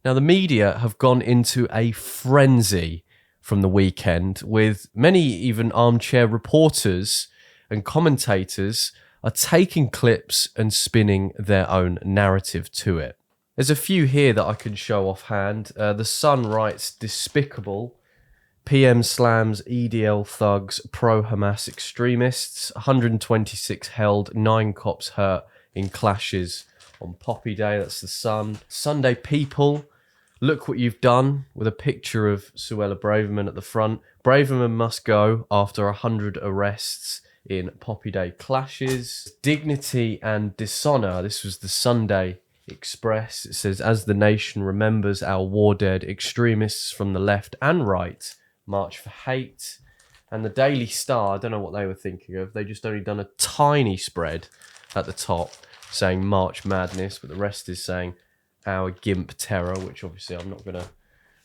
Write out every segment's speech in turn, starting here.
Now, the media have gone into a frenzy from the weekend, with many even armchair reporters and commentators are taking clips and spinning their own narrative to it. There's a few here that I can show offhand. The Sun writes, "Despicable. PM slams EDL thugs, pro-Hamas extremists. 126 held, 9 cops hurt in clashes on Poppy Day." That's the Sun. Sunday People, "Look what you've done," with a picture of Suella Braverman at the front. "Braverman must go after 100 arrests in Poppy Day clashes." Dignity and Dishonour, this was the Sunday Express. It says, "As the nation remembers our war dead, extremists from the left and right march for hate." And the Daily Star, I don't know what they were thinking of. They just only done a tiny spread at the top saying March Madness, but the rest is saying our GIMP terror, which obviously I'm not going to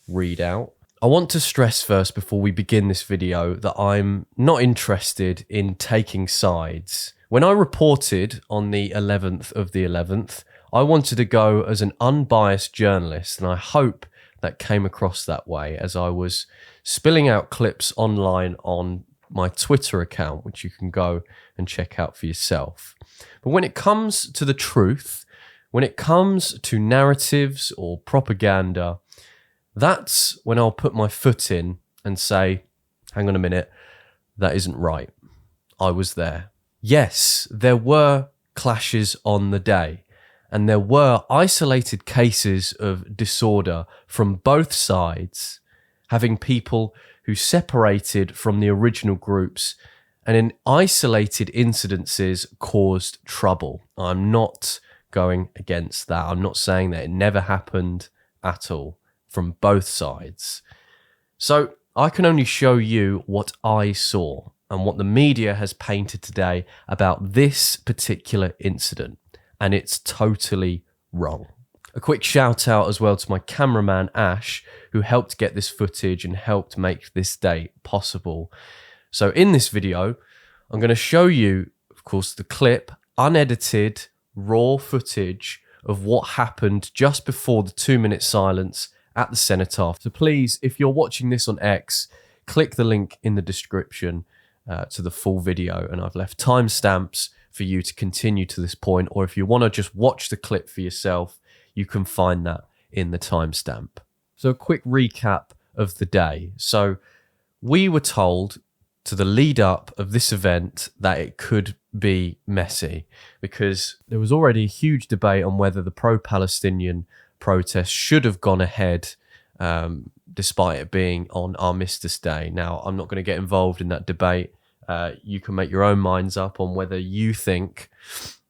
read out. I want to stress first before we begin this video that I'm not interested in taking sides. When I reported on the 11th of the 11th, I wanted to go as an unbiased journalist, and I hope that came across that way as I was spilling out clips online on my Twitter account, which you can go and check out for yourself. But when it comes to the truth, when it comes to narratives or propaganda, that's when I'll put my foot in and say, hang on a minute, that isn't right. I was there. Yes, there were clashes on the day, and there were isolated cases of disorder from both sides, having people who separated from the original groups and in isolated incidences caused trouble. I'm not going against that. I'm not saying that it never happened at all from both sides. So I can only show you what I saw and what the media has painted today about this particular incident, and it's totally wrong. A quick shout out as well to my cameraman Ash, who helped get this footage and helped make this day possible. So in this video, I'm going to show you, of course, the clip, unedited, raw footage of what happened just before the 2-minute silence at the Cenotaph. So please, if you're watching this on X, click the link in the description to the full video, and I've left timestamps for you to continue to this point, or if you want to just watch the clip for yourself, you can find that in the timestamp. So a quick recap of the day. So we were told to the lead up of this event that it could be messy because there was already a huge debate on whether the pro-Palestinian protest should have gone ahead despite it being on Armistice Day. Now, I'm not going to get involved in that debate. You can make your own minds up on whether you think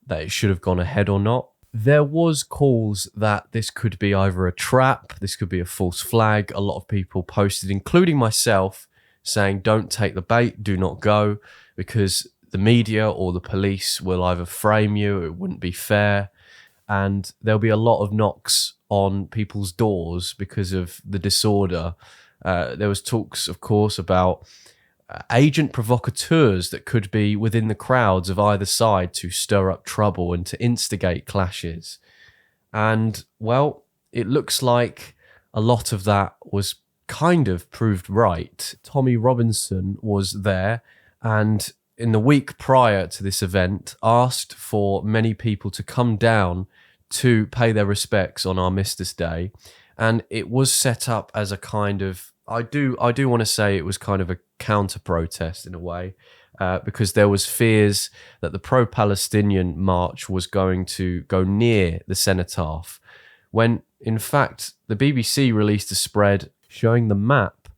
that it should have gone ahead or not. There was calls that this could be either a trap, this could be a false flag. A lot of people posted, including myself, saying don't take the bait, do not go, because the media or the police will either frame you, it wouldn't be fair, and there'll be a lot of knocks on people's doors because of the disorder. There was talks, of course, about agent provocateurs that could be within the crowds of either side to stir up trouble and to instigate clashes. And, well, it looks like a lot of that was kind of proved right. Tommy Robinson was there, and in the week prior to this event, asked for many people to come down to pay their respects on Armistice Day. And it was set up as a kind of, I do want to say it was kind of a counter-protest in a way, because there was fears that the pro-Palestinian march was going to go near the Cenotaph, when in fact the BBC released a spread showing the map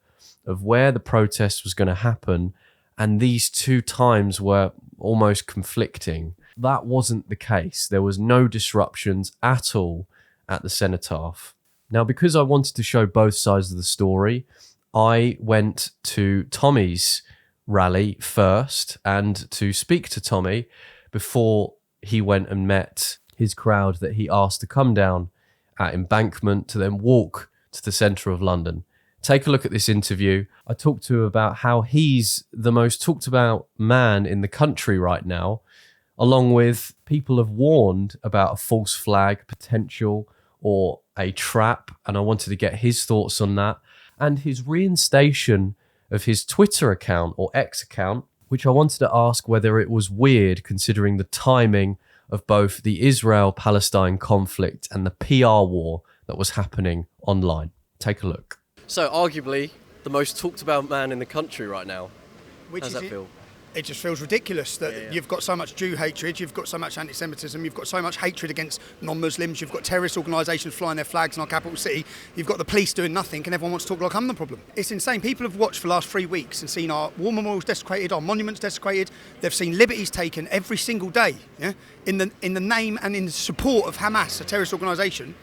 of where the protest was going to happen, and these two times were almost conflicting. That wasn't the case. There was no disruptions at all at the Cenotaph. Now, because I wanted to show both sides of the story, I went to Tommy's rally first and to speak to Tommy before he went and met his crowd that he asked to come down at Embankment to then walk to the centre of London. Take a look at this interview. I talked to him about how he's the most talked about man in the country right now, along with people have warned about a false flag potential or a trap, and I wanted to get his thoughts on that, and his reinstation of his Twitter account or X account, which I wanted to ask whether it was weird considering the timing of both the Israel-Palestine conflict and the PR war that was happening online. Take a look. So, arguably, the most talked about man in the country right now. How does that feel? It just feels ridiculous that you've got so much Jew hatred, you've got so much anti-Semitism, you've got so much hatred against non-Muslims, you've got terrorist organisations flying their flags in our capital city, you've got the police doing nothing, and everyone wants to talk like I'm the problem. It's insane. People have watched for the last 3 weeks and seen our war memorials desecrated, our monuments desecrated. They've seen liberties taken every single day, in the name and in support of Hamas, a terrorist organisation.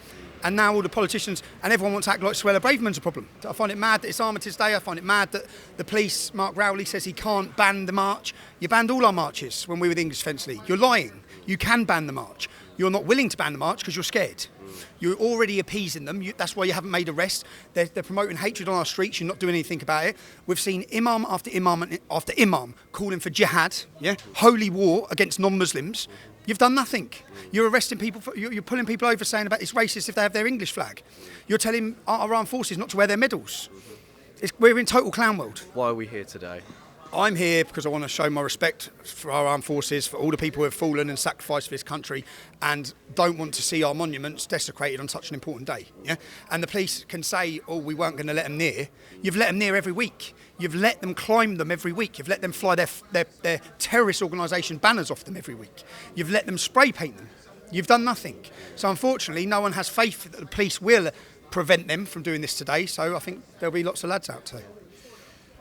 And now all the politicians and everyone wants to act like Suella Braverman's a problem. I find it mad that it's Armistice Day. I find it mad that the police, Mark Rowley, says he can't ban the march. You banned all our marches when we were the English Defence League. You're lying. You can ban the march. You're not willing to ban the march because you're scared. You're already appeasing them. That's why you haven't made arrests. They're promoting hatred on our streets. You're not doing anything about it. We've seen imam after imam after imam calling for jihad, holy war against non-Muslims. You've done nothing. You're arresting people, you're pulling people over saying about it's racist if they have their English flag. You're telling our armed forces not to wear their medals. We're in total clown world. Why are we here today? I'm here because I want to show my respect for our armed forces, for all the people who have fallen and sacrificed for this country, and don't want to see our monuments desecrated on such an important day. And the police can say, oh, we weren't going to let them near. You've let them near every week. You've let them climb them every week. You've let them fly their terrorist organisation banners off them every week. You've let them spray paint them. You've done nothing. So unfortunately, no one has faith that the police will prevent them from doing this today. So I think there'll be lots of lads out today.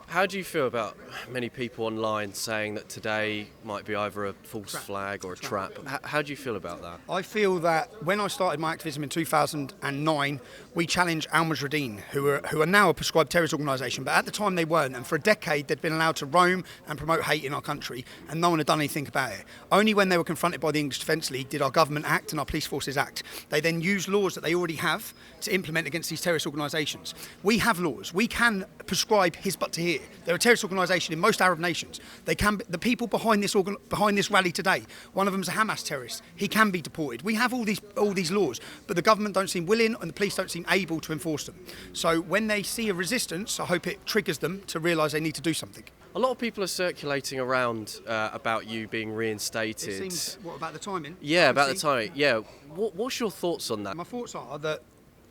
How do you feel about many people online saying that today might be either a false flag or a trap? How do you feel about that? I feel that when I started my activism in 2009, we challenged Al-Mujahideen, who are now a prescribed terrorist organisation, but at the time they weren't, and for a decade they'd been allowed to roam and promote hate in our country, and no one had done anything about it. Only when they were confronted by the English Defence League did our government act and our police forces act. They then used laws that they already have to implement against these terrorist organisations. We have laws. We can prescribe Hizb ut-Tahrir. They're a terrorist organisation in most Arab nations. The people behind this rally today, one of them is a Hamas terrorist. He can be deported. We have all these laws, but the government don't seem willing and the police don't seem able to enforce them. So when they see a resistance, I hope it triggers them to realise they need to do something. A lot of people are circulating around about you being reinstated. It seems, what about the timing? Yeah, about the timing. Yeah. What's your thoughts on that? My thoughts are that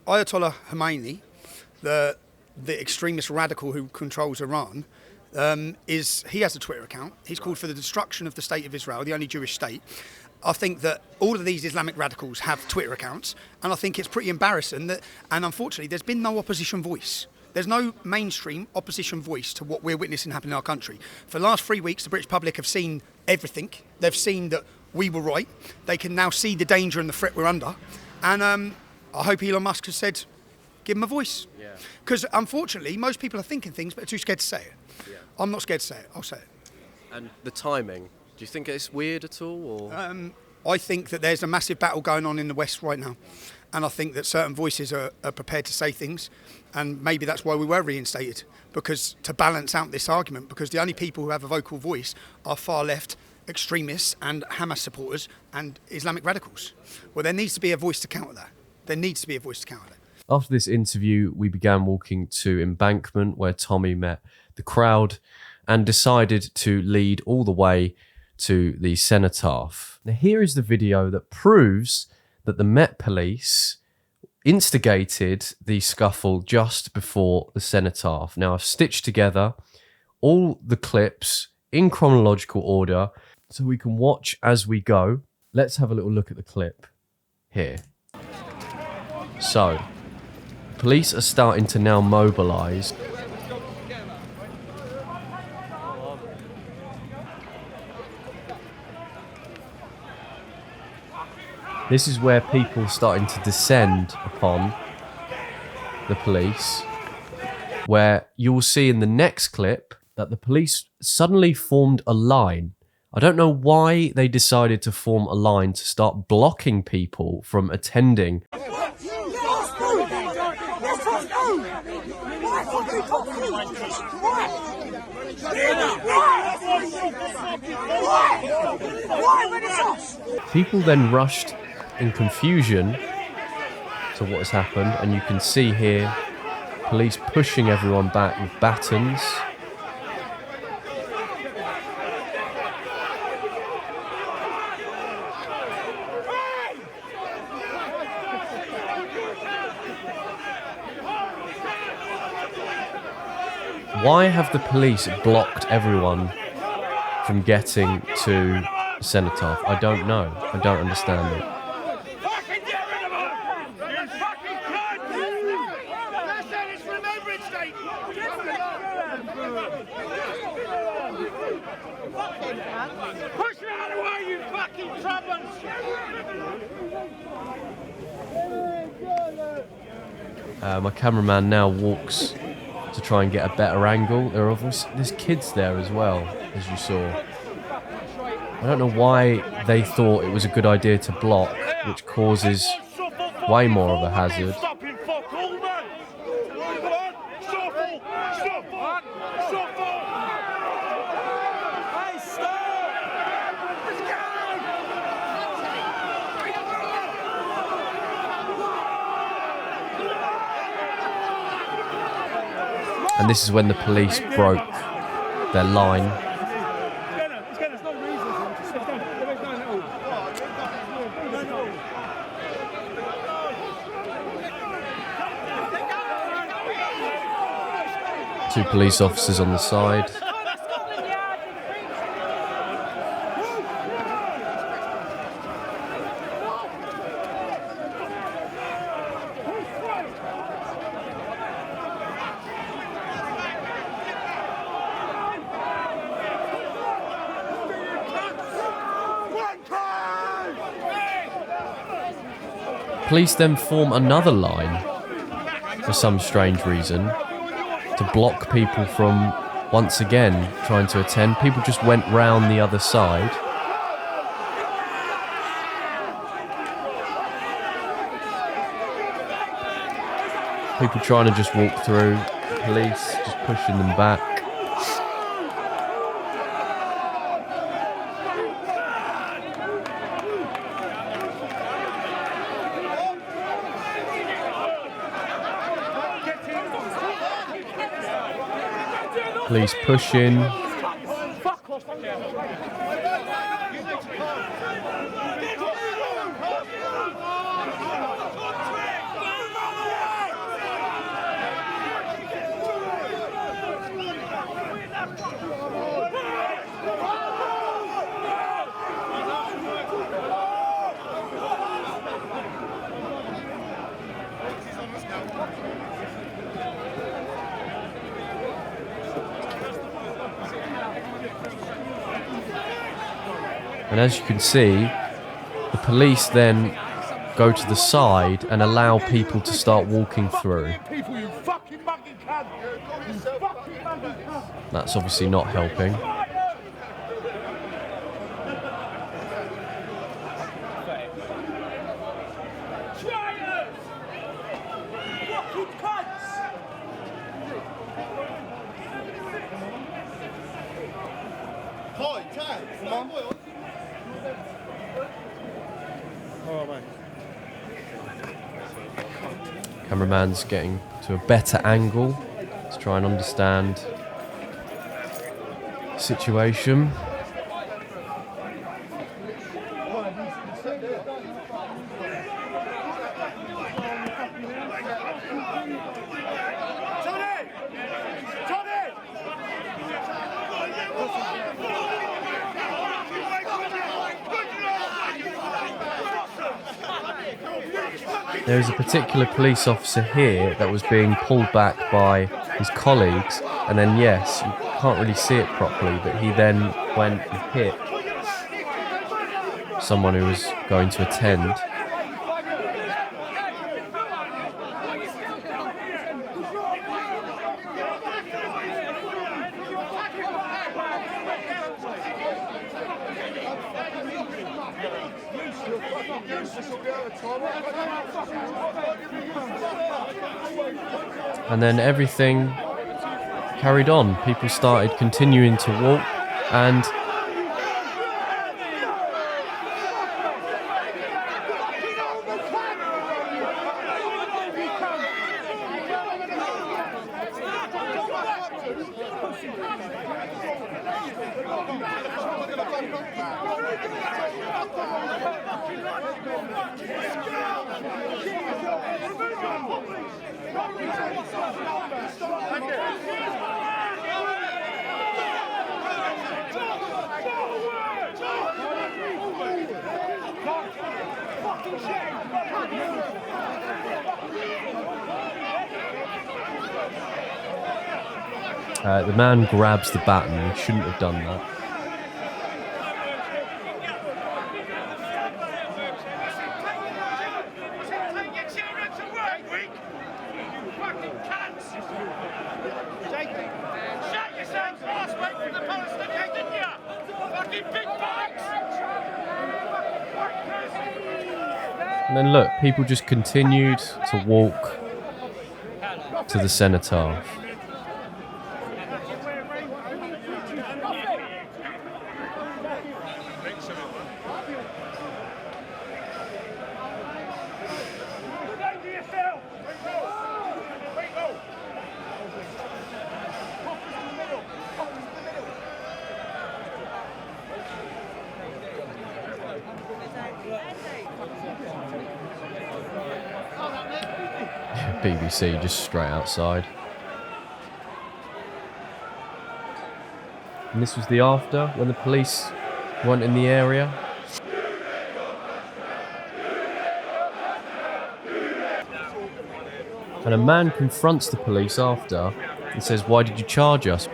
Ayatollah Khomeini, the extremist radical who controls Iran, he has a Twitter account. He's called for the destruction of the state of Israel, the only Jewish state. I think that all of these Islamic radicals have Twitter accounts, and I think it's pretty embarrassing that, and unfortunately, there's been no opposition voice. There's no mainstream opposition voice to what we're witnessing happen in our country. For the last 3 weeks, the British public have seen everything. They've seen that we were right. They can now see the danger and the threat we're under. And I hope Elon Musk has said, give them a voice. Because unfortunately, most people are thinking things but are too scared to say it. Yeah. I'm not scared to say it. I'll say it. And the timing, do you think it's weird at all? Or? I think that there's a massive battle going on in the West right now. And I think that certain voices are prepared to say things. And maybe that's why we were reinstated. Because to balance out this argument, because the only people who have a vocal voice are far left extremists and Hamas supporters and Islamic radicals. Well, there needs to be a voice to counter that. There needs to be a voice to counter that. After this interview, we began walking to Embankment, where Tommy met the crowd and decided to lead all the way to the Cenotaph. Now, here is the video that proves that the Met Police instigated the scuffle just before the Cenotaph. Now, I've stitched together all the clips in chronological order so we can watch as we go. Let's have a little look at the clip here. So, police are starting to now mobilise. This is where people are starting to descend upon the police, where you will see in the next clip that the police suddenly formed a line. I don't know why they decided to form a line to start blocking people from attending. People then rushed in confusion to what has happened, and you can see here police pushing everyone back with batons. Why have the police blocked everyone from getting to Cenotaph? I don't know. I don't understand it. Push me out of the way, you fucking troubles! My cameraman now walks to try and get a better angle. There's kids there as well, as you saw. I don't know why they thought it was a good idea to block, which causes way more of a hazard. And this is when the police broke their line. Two police officers on the side. Police then form another line for some strange reason to block people from once again trying to attend. People just went round the other side. People trying to just walk through, police just pushing them back. Police pushing. And as you can see, the police then go to the side and allow people to start walking through. That's obviously not helping. Cameraman's getting to a better angle to try and understand the situation. There's a particular police officer here that was being pulled back by his colleagues, and then yes, you can't really see it properly, but he then went and hit someone who was going to attend. And then everything carried on. People started continuing to walk, and The man grabs the baton. He shouldn't have done that. Take your children to work, week! You fucking cunts! Shut yourselves last week for the Palestinians, didn't you? Fucking big bikes! And then look, people just continued to walk to the Cenotaph. BBC just straight outside. And this was the after, when the police weren't in the area. And a man confronts the police after and says, "Why did you charge us?"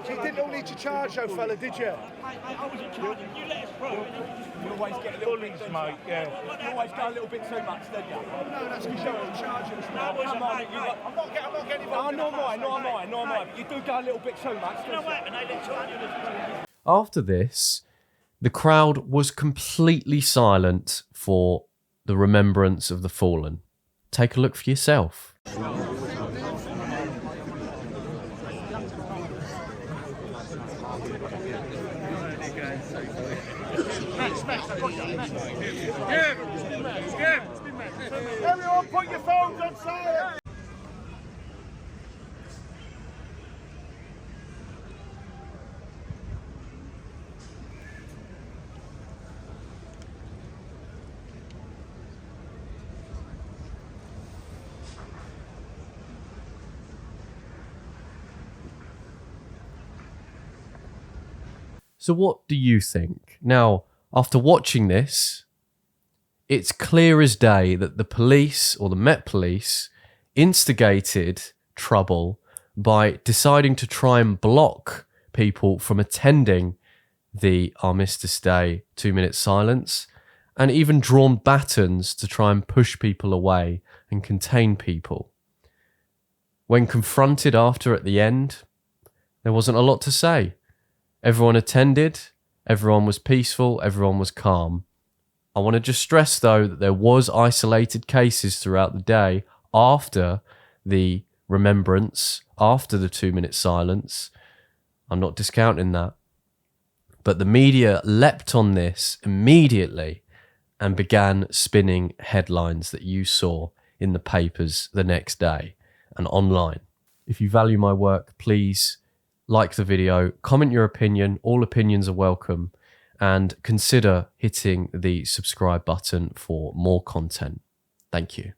You didn't all need to charge, though, fella, did you? I wasn't charging you, let us through. You always get a little bit, mate, yeah. You always go a little bit too much, don't you? No, that's because you're not charging us. Come on, I'm not getting involved. No, nor am I. But you do go a little bit too much, don't you? After this, the crowd was completely silent for the remembrance of the fallen. Take a look for yourself. Everyone put your phones on silent! So what do you think? Now, after watching this, it's clear as day that the police, or the Met Police, instigated trouble by deciding to try and block people from attending the Armistice Day 2-minute silence, and even drawn batons to try and push people away and contain people. When confronted after at the end, there wasn't a lot to say. Everyone attended, everyone was peaceful, everyone was calm. I want to just stress, though, that there was isolated cases throughout the day after the remembrance, after the 2-minute silence. I'm not discounting that. But the media leapt on this immediately and began spinning headlines that you saw in the papers the next day and online. If you value my work, please like the video, comment your opinion. All opinions are welcome. And consider hitting the subscribe button for more content. Thank you.